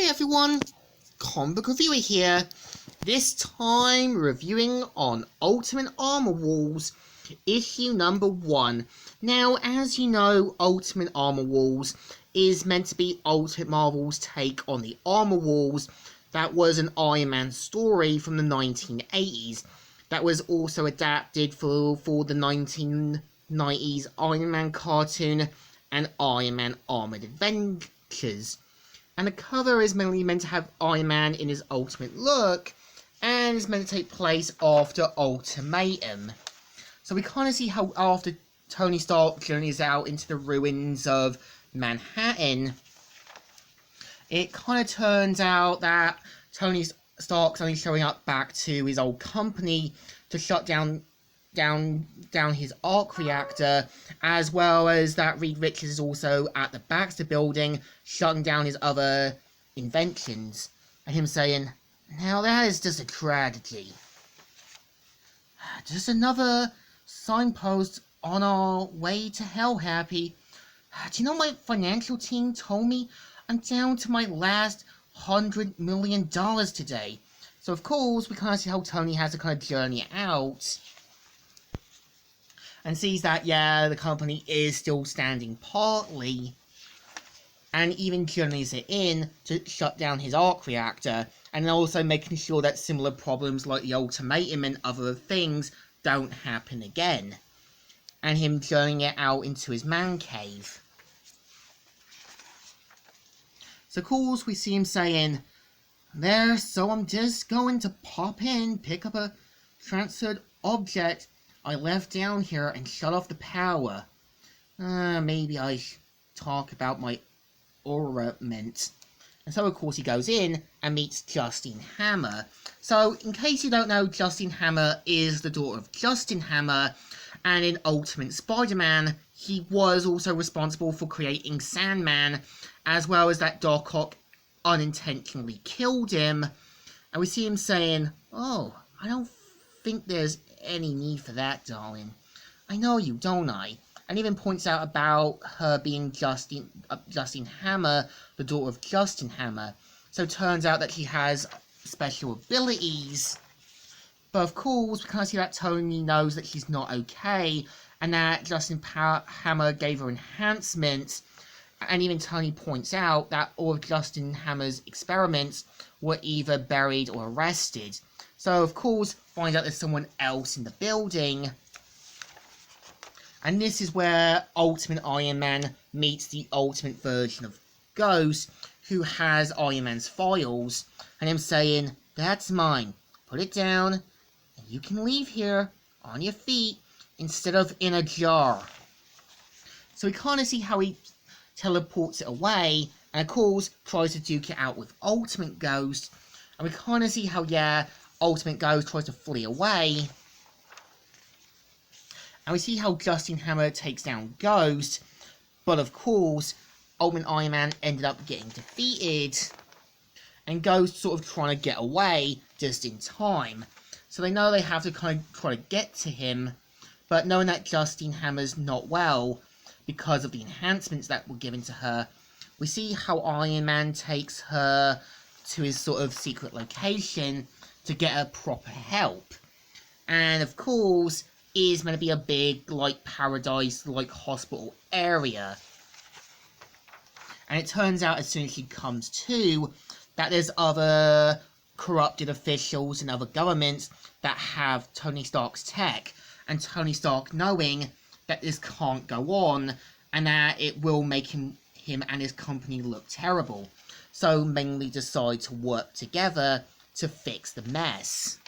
Hi everyone, Comic Book Reviewer here. This time reviewing on Ultimate Armor Wars, issue number 1. Now, as you know, Ultimate Armor Wars is meant to be Ultimate Marvel's take on the Armor Wars. That was an Iron Man story from the 1980s. That was also adapted for the 1990s Iron Man cartoon and Iron Man Armored Adventures. And the cover is mainly meant to have Iron Man in his ultimate look, and is meant to take place after Ultimatum. So we kind of see how after Tony Stark journeys out into the ruins of Manhattan, it kind of turns out that Tony Stark's only showing up back to his old company to shut down his arc reactor, as well as that Reed Richards is also at the Baxter building shutting down his other inventions, and him saying, "Now that is just a tragedy. Just another signpost on our way to hell, Happy. Do you know my financial team told me I'm down to my last $100 million today?" So of course we kind of see how Tony has to kind of journey out and sees that, yeah, the company is still standing partly, and even journeys it in to shut down his arc reactor, and also making sure that similar problems like the Ultimatum and other things don't happen again, and him journeying it out into his man cave. So of course we see him saying, "There, so I'm just going to pop in, pick up a transferred object I left down here and shut off the power. Maybe I should talk about my ornament." And so of course he goes in and meets Justine Hammer. So in case you don't know, Justine Hammer is the daughter of Justin Hammer, and in Ultimate Spider-Man he was also responsible for creating Sandman, as well as that Doc Ock unintentionally killed him. And we see him saying, "Oh, I don't think there's any need for that, darling. I know you, don't I?" And even points out about her being Justine Hammer, the daughter of Justin Hammer. So it turns out that she has special abilities. But of course, we kind of see that Tony knows that she's not okay, and that Justin Hammer gave her enhancements. And even Tony points out that all of Justin Hammer's experiments were either buried or arrested. So of course, finds out there's someone else in the building. And this is where Ultimate Iron Man meets the ultimate version of Ghost, who has Iron Man's files, and him saying, "That's mine. Put it down, and you can leave here on your feet instead of in a jar." So we kind of see how he teleports it away, and of course tries to duke it out with Ultimate Ghost. And we kind of see how, yeah, Ultimate Ghost tries to flee away. And we see how Justin Hammer takes down Ghost, but of course Ultimate Iron Man ended up getting defeated, and Ghost sort of trying to get away just in time. So they know they have to kind of try to get to him, but knowing that Justin Hammer's not well because of the enhancements that were given to her, we see how Iron Man takes her to his sort of secret location to get her proper help. And of course, is meant to be a big, like, paradise, like, hospital area. And it turns out as soon as she comes to, that there's other corrupted officials and other governments that have Tony Stark's tech. And Tony Stark, knowing that this can't go on, and that it will make him and his company look terrible, so mainly decide to work together to fix the mess.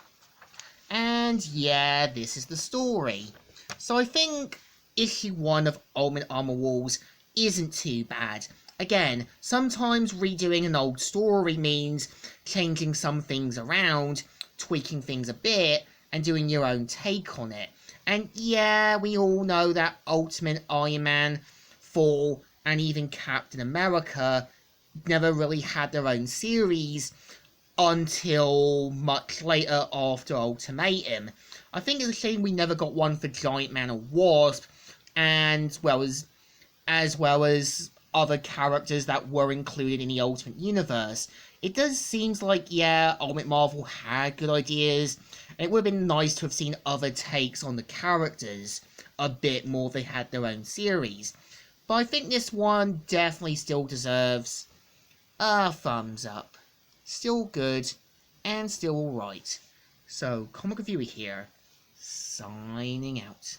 And yeah, this is the story. So I think issue 1 of Ultimate Armor Wars isn't too bad. Again, sometimes redoing an old story means changing some things around, tweaking things a bit, and doing your own take on it. And yeah, we all know that Ultimate Iron Man, Thor, and even Captain America never really had their own series until much later after Ultimatum. I think it's a shame we never got one for Giant Man or Wasp, and as well as other characters that were included in the Ultimate Universe. It does seems like, yeah, Ultimate Marvel had good ideas, and it would have been nice to have seen other takes on the characters a bit more if they had their own series. But I think this one definitely still deserves a thumbs up. Still good, and still alright. So, Comic Reviewer here, signing out.